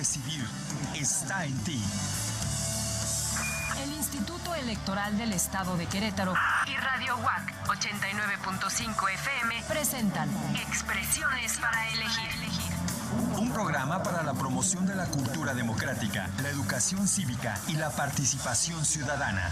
decidir está en ti. El Instituto Electoral del Estado de Querétaro y Radio UAC 89.5 FM presentan Expresiones para elegir. Un programa para la promoción de la cultura democrática, la educación cívica y la participación ciudadana.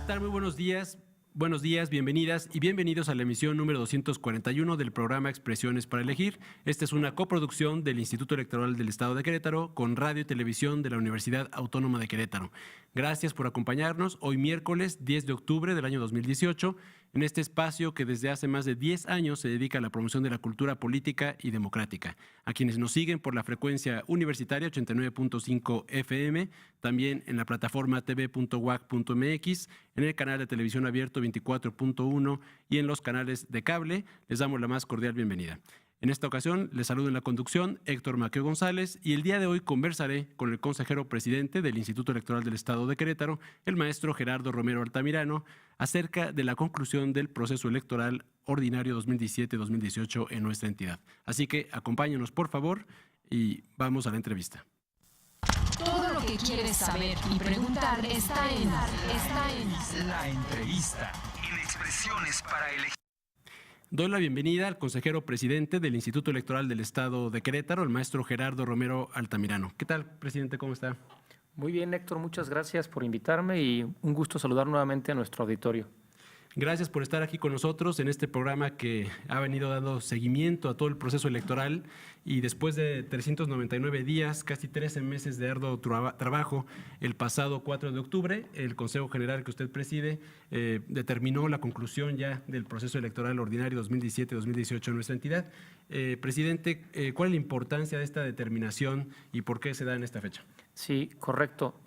¿Qué tal? Muy buenos días. Buenos días, bienvenidas y bienvenidos a la emisión número 241 del programa Expresiones para Elegir. Esta es una coproducción del Instituto Electoral del Estado de Querétaro con radio y televisión de la Universidad Autónoma de Querétaro. Gracias por acompañarnos hoy miércoles 10 de octubre del año 2018 en este espacio que desde hace más de 10 años se dedica a la promoción de la cultura política y democrática. A quienes nos siguen por la frecuencia universitaria 89.5 FM, también en la plataforma tv.uac.mx, en el canal de televisión abierto 24.1 y en los canales de cable, les damos la más cordial bienvenida. En esta ocasión les saludo en la conducción Héctor Maqueo González y el día de hoy conversaré con el consejero presidente del Instituto Electoral del Estado de Querétaro, el maestro Gerardo Romero Altamirano, acerca de la conclusión del proceso electoral ordinario 2017-2018 en nuestra entidad. Así que acompáñenos por favor y vamos a la entrevista. Todo lo que quieres saber y preguntar está en La entrevista en Expresiones para Elegir. Doy la bienvenida al consejero presidente del Instituto Electoral del Estado de Querétaro, el maestro Gerardo Romero Altamirano. ¿Qué tal, presidente? ¿Cómo está? Muy bien, Héctor. Muchas gracias por invitarme y un gusto saludar nuevamente a nuestro auditorio. Gracias por estar aquí con nosotros en este programa que ha venido dando seguimiento a todo el proceso electoral y después de 399 días, casi 13 meses de arduo trabajo, el pasado 4 de octubre, el Consejo General que usted preside determinó la conclusión ya del proceso electoral ordinario 2017-2018 en nuestra entidad. Presidente, ¿cuál es la importancia de esta determinación y por qué se da en esta fecha? Sí, correcto.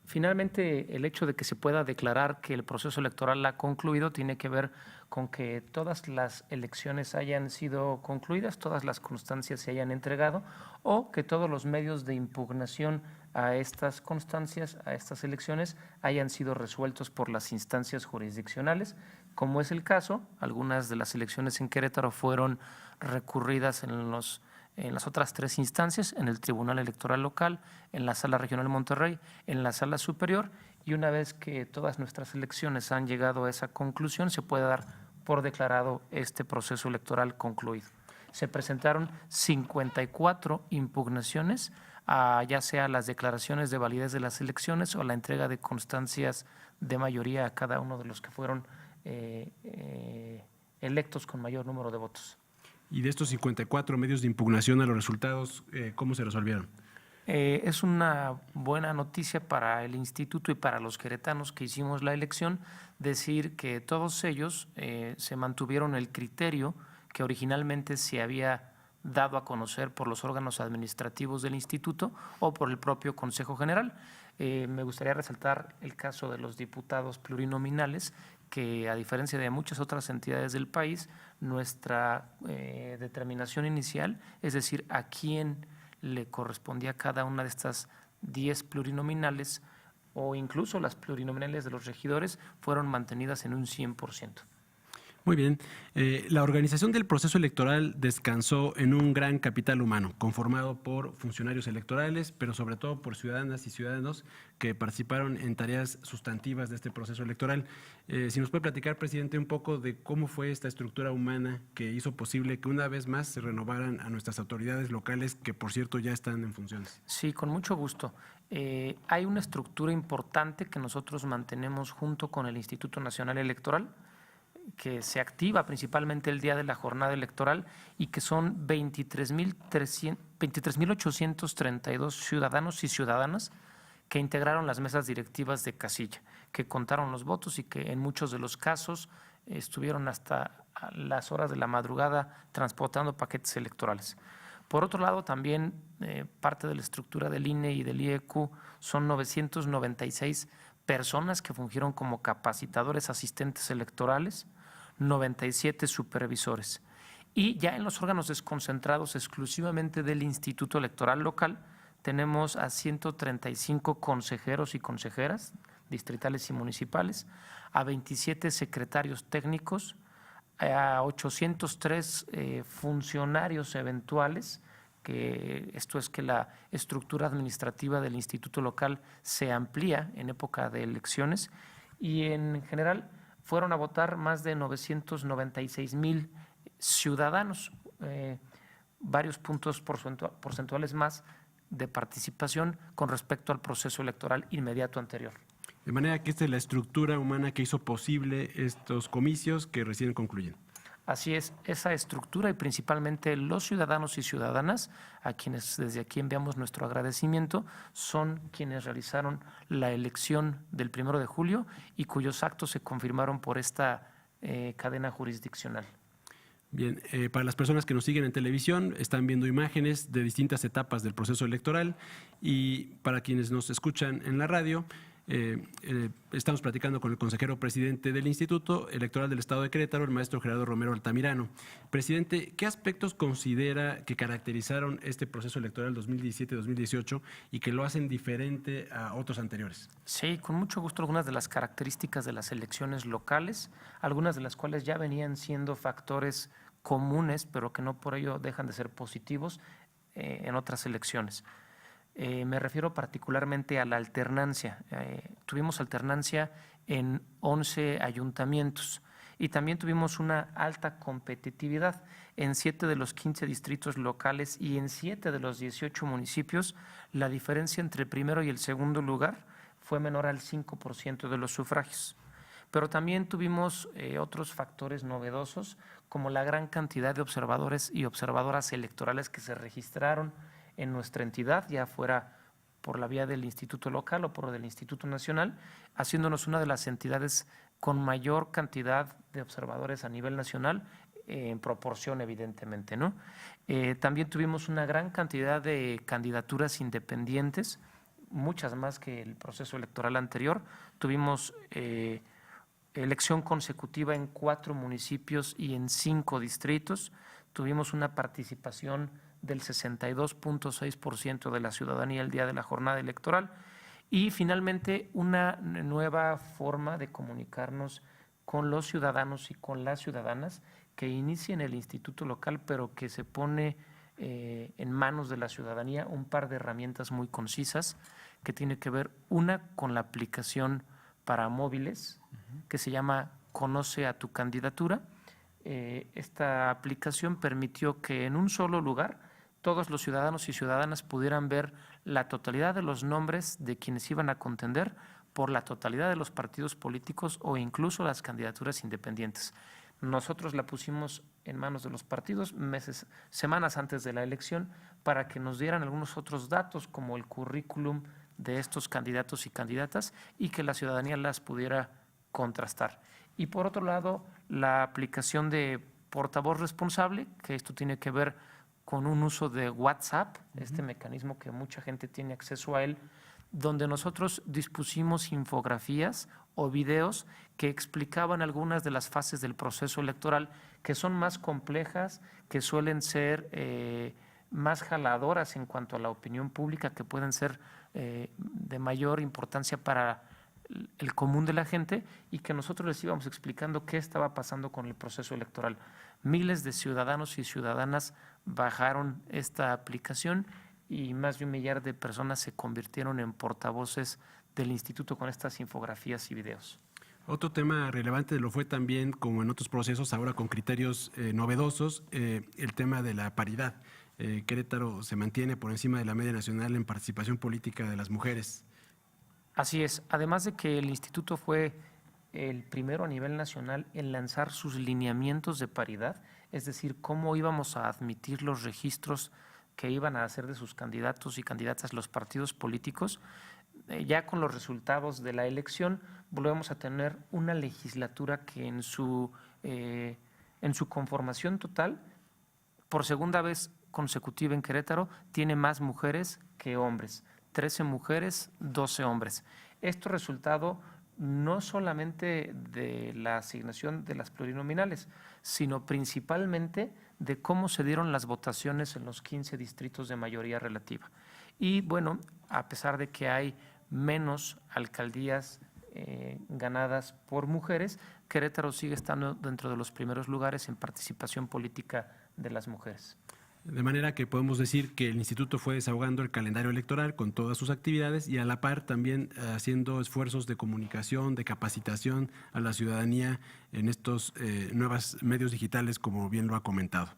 Finalmente, el hecho de que se pueda declarar que el proceso electoral ha concluido tiene que ver con que todas las elecciones hayan sido concluidas, todas las constancias se hayan entregado o que todos los medios de impugnación a estas constancias, a estas elecciones, hayan sido resueltos por las instancias jurisdiccionales. Como es el caso, algunas de las elecciones en Querétaro fueron recurridas en las otras tres instancias, en el Tribunal Electoral Local, en la Sala Regional Monterrey, en la Sala Superior, y una vez que todas nuestras elecciones han llegado a esa conclusión, se puede dar por declarado este proceso electoral concluido. Se presentaron 54 impugnaciones, ya sea las declaraciones de validez de las elecciones o la entrega de constancias de mayoría a cada uno de los que fueron electos con mayor número de votos. Y de estos 54 medios de impugnación a los resultados, ¿cómo se resolvieron? Es una buena noticia para el instituto y para los queretanos que hicimos la elección, decir que todos ellos se mantuvieron el criterio que originalmente se había dado a conocer por los órganos administrativos del instituto o por el propio Consejo General. Me gustaría resaltar el caso de los diputados plurinominales, que a diferencia de muchas otras entidades del país, nuestra determinación inicial, es decir, a quién le correspondía cada una de estas 10 plurinominales o incluso las plurinominales de los regidores, fueron mantenidas en un 100%. Muy bien. La organización del proceso electoral descansó en un gran capital humano, conformado por funcionarios electorales, pero sobre todo por ciudadanas y ciudadanos que participaron en tareas sustantivas de este proceso electoral. Si nos puede platicar, presidente, un poco de cómo fue esta estructura humana que hizo posible que una vez más se renovaran a nuestras autoridades locales, que por cierto ya están en funciones. Sí, con mucho gusto. Hay una estructura importante que nosotros mantenemos junto con el Instituto Nacional Electoral, que se activa principalmente el día de la jornada electoral y que son 23.832 ciudadanos y ciudadanas que integraron las mesas directivas de casilla, que contaron los votos y que en muchos de los casos estuvieron hasta las horas de la madrugada transportando paquetes electorales. Por otro lado, también parte de la estructura del INE y del IEQ son 996 personas que fungieron como capacitadores asistentes electorales, 97 supervisores. Y ya en los órganos desconcentrados exclusivamente del Instituto Electoral Local tenemos a 135 consejeros y consejeras distritales y municipales, a 27 secretarios técnicos, a 803 funcionarios eventuales que esto es que la estructura administrativa del instituto local se amplía en época de elecciones y en general fueron a votar más de 996,000 ciudadanos, varios puntos porcentuales más de participación con respecto al proceso electoral inmediato anterior. De manera que esta es la estructura humana que hizo posible estos comicios que recién concluyen. Así es, esa estructura y principalmente los ciudadanos y ciudadanas, a quienes desde aquí enviamos nuestro agradecimiento, son quienes realizaron la elección del 1 de julio y cuyos actos se confirmaron por esta cadena jurisdiccional. Bien, para las personas que nos siguen en televisión, están viendo imágenes de distintas etapas del proceso electoral y para quienes nos escuchan en la radio, estamos platicando con el consejero presidente del Instituto Electoral del Estado de Querétaro, el maestro Gerardo Romero Altamirano. Presidente, ¿qué aspectos considera que caracterizaron este proceso electoral 2017-2018 y que lo hacen diferente a otros anteriores? Sí, con mucho gusto algunas de las características de las elecciones locales, algunas de las cuales ya venían siendo factores comunes, pero que no por ello dejan de ser positivos en otras elecciones. Me refiero particularmente a la alternancia. Tuvimos alternancia en 11 ayuntamientos y también tuvimos una alta competitividad en 7 de los 15 distritos locales y en 7 de los 18 municipios. La diferencia entre el primero y el segundo lugar fue menor al 5% de los sufragios. Pero también tuvimos otros factores novedosos, como la gran cantidad de observadores y observadoras electorales que se registraron en nuestra entidad, ya fuera por la vía del Instituto Local o por del Instituto Nacional, haciéndonos una de las entidades con mayor cantidad de observadores a nivel nacional, en proporción evidentemente, ¿no? También tuvimos una gran cantidad de candidaturas independientes, muchas más que el proceso electoral anterior. Tuvimos elección consecutiva en 4 municipios y en 5 distritos. Tuvimos una participación del 62.6% de la ciudadanía el día de la jornada electoral y finalmente una nueva forma de comunicarnos con los ciudadanos y con las ciudadanas que inicia en el instituto local, pero que se pone en manos de la ciudadanía un par de herramientas muy concisas que tiene que ver una con la aplicación para móviles que se llama Conoce a tu candidatura. Esta aplicación permitió que en un solo lugar todos los ciudadanos y ciudadanas pudieran ver la totalidad de los nombres de quienes iban a contender por la totalidad de los partidos políticos o incluso las candidaturas independientes. Nosotros la pusimos en manos de los partidos semanas antes de la elección para que nos dieran algunos otros datos como el currículum de estos candidatos y candidatas y que la ciudadanía las pudiera contrastar. Y por otro lado, la aplicación de portavoz responsable, que esto tiene que ver con un uso de WhatsApp, este mecanismo que mucha gente tiene acceso a él, donde nosotros dispusimos infografías o videos que explicaban algunas de las fases del proceso electoral que son más complejas, que suelen ser más jaladoras en cuanto a la opinión pública, que pueden ser de mayor importancia para el común de la gente y que nosotros les íbamos explicando qué estaba pasando con el proceso electoral. Miles de ciudadanos y ciudadanas bajaron esta aplicación y más de 1 millar de personas se convirtieron en portavoces del instituto con estas infografías y videos. Otro tema relevante lo fue también, como en otros procesos, ahora con criterios novedosos, el tema de la paridad. Querétaro se mantiene por encima de la media nacional en participación política de las mujeres. Así es. Además de que el instituto fue el primero a nivel nacional en lanzar sus lineamientos de paridad, es decir, cómo íbamos a admitir los registros que iban a hacer de sus candidatos y candidatas los partidos políticos. Ya con los resultados de la elección volvemos a tener una legislatura que en su conformación total, por segunda vez consecutiva en Querétaro, tiene más mujeres que hombres. 13 mujeres, 12 hombres. Esto resultado no solamente de la asignación de las plurinominales, sino principalmente de cómo se dieron las votaciones en los 15 distritos de mayoría relativa. Y bueno, a pesar de que hay menos alcaldías ganadas por mujeres, Querétaro sigue estando dentro de los primeros lugares en participación política de las mujeres. De manera que podemos decir que el instituto fue desahogando el calendario electoral con todas sus actividades y a la par también haciendo esfuerzos de comunicación, de capacitación a la ciudadanía en estos nuevos medios digitales, como bien lo ha comentado.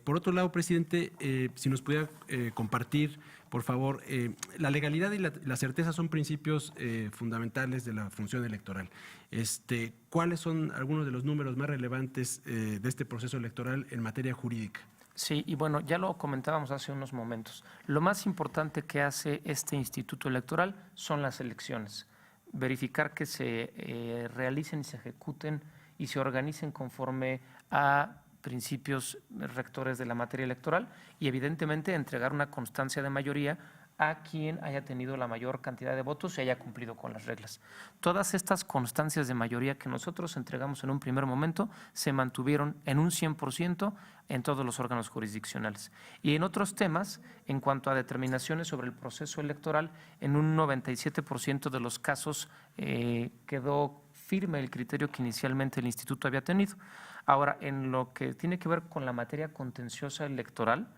Por otro lado, presidente, si nos pudiera compartir, por favor, la legalidad y la certeza son principios fundamentales de la función electoral. ¿Cuáles son algunos de los números más relevantes de este proceso electoral en materia jurídica? Sí, y bueno, ya lo comentábamos hace unos momentos. Lo más importante que hace este Instituto Electoral son las elecciones. Verificar que se realicen y se ejecuten y se organicen conforme a principios rectores de la materia electoral y evidentemente entregar una constancia de mayoría a quien haya tenido la mayor cantidad de votos y haya cumplido con las reglas. Todas estas constancias de mayoría que nosotros entregamos en un primer momento se mantuvieron en un 100% en todos los órganos jurisdiccionales. Y en otros temas, en cuanto a determinaciones sobre el proceso electoral, en un 97% de los casos quedó firme el criterio que inicialmente el instituto había tenido. Ahora, en lo que tiene que ver con la materia contenciosa electoral,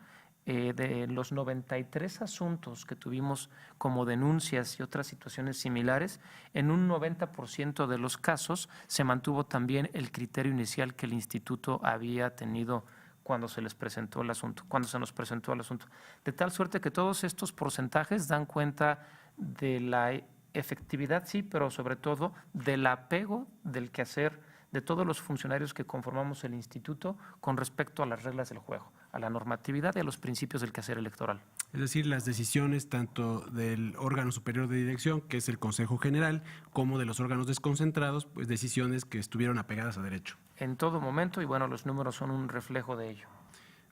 de los 93 asuntos que tuvimos como denuncias y otras situaciones similares, en un 90% de los casos se mantuvo también el criterio inicial que el instituto había tenido cuando se les presentó el asunto, cuando se nos presentó el asunto. De tal suerte que todos estos porcentajes dan cuenta de la efectividad, sí, pero sobre todo del apego del quehacer de todos los funcionarios que conformamos el instituto con respecto a las reglas del juego, a la normatividad y a los principios del quehacer electoral. Es decir, las decisiones tanto del órgano superior de dirección, que es el Consejo General, como de los órganos desconcentrados, pues decisiones que estuvieron apegadas a derecho. En todo momento, y bueno, los números son un reflejo de ello.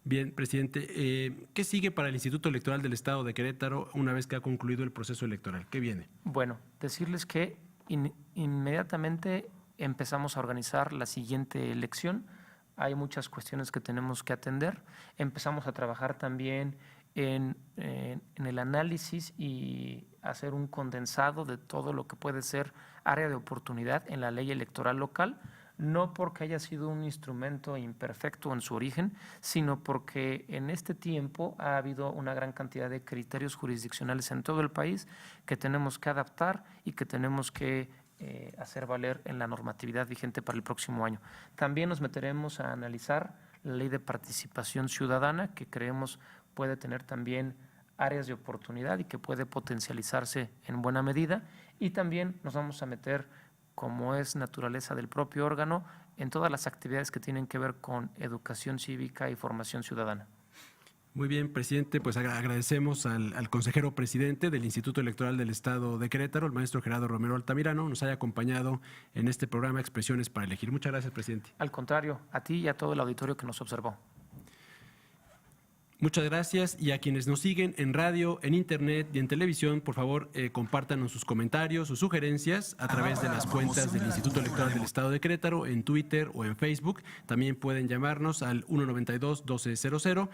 Bien, presidente, ¿qué sigue para el Instituto Electoral del Estado de Querétaro una vez que ha concluido el proceso electoral? ¿Qué viene? Bueno, decirles que inmediatamente empezamos a organizar la siguiente elección. Hay muchas cuestiones que tenemos que atender. Empezamos a trabajar también en el análisis y hacer un condensado de todo lo que puede ser área de oportunidad en la ley electoral local, no porque haya sido un instrumento imperfecto en su origen, sino porque en este tiempo ha habido una gran cantidad de criterios jurisdiccionales en todo el país que tenemos que adaptar y que tenemos que hacer valer en la normatividad vigente para el próximo año. También nos meteremos a analizar la ley de participación ciudadana, que creemos puede tener también áreas de oportunidad y que puede potencializarse en buena medida, y también nos vamos a meter, como es naturaleza del propio órgano, en todas las actividades que tienen que ver con educación cívica y formación ciudadana. Muy bien, presidente, pues agradecemos al consejero presidente del Instituto Electoral del Estado de Querétaro, el maestro Gerardo Romero Altamirano, nos haya acompañado en este programa Expresiones para Elegir. Muchas gracias, presidente. Al contrario, a ti y a todo el auditorio que nos observó. Muchas gracias, y a quienes nos siguen en radio, en internet y en televisión, por favor, compártanos sus comentarios, sus sugerencias a través de las cuentas del Instituto Electoral del Estado de Querétaro en Twitter o en Facebook. También pueden llamarnos al 192-1200,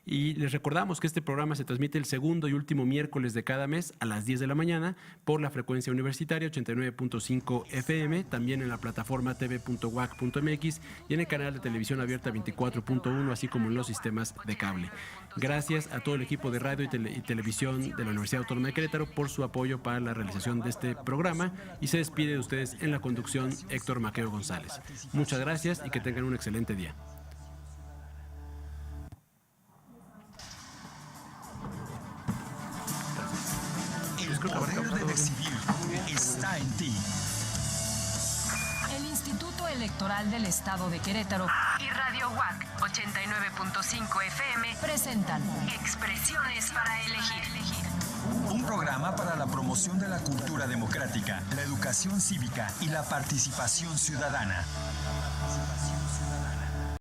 y les recordamos que este programa se transmite el segundo y último miércoles de cada mes a las 10 de la mañana por la frecuencia universitaria 89.5 FM, también en la plataforma tv.uac.mx y en el canal de televisión abierta 24.1, así como en los sistemas de cable. Gracias a todo el equipo de radio y televisión de la Universidad Autónoma de Querétaro por su apoyo para la realización de este programa, y se despide de ustedes en la conducción Héctor Maqueo González. Muchas gracias y que tengan un excelente día. El poder de decidir está en ti. El Instituto Electoral del Estado de Querétaro y Radio UAC 89.5 FM presentan Expresiones para Elegir. Un programa para la promoción de la cultura democrática, la educación cívica y la participación ciudadana.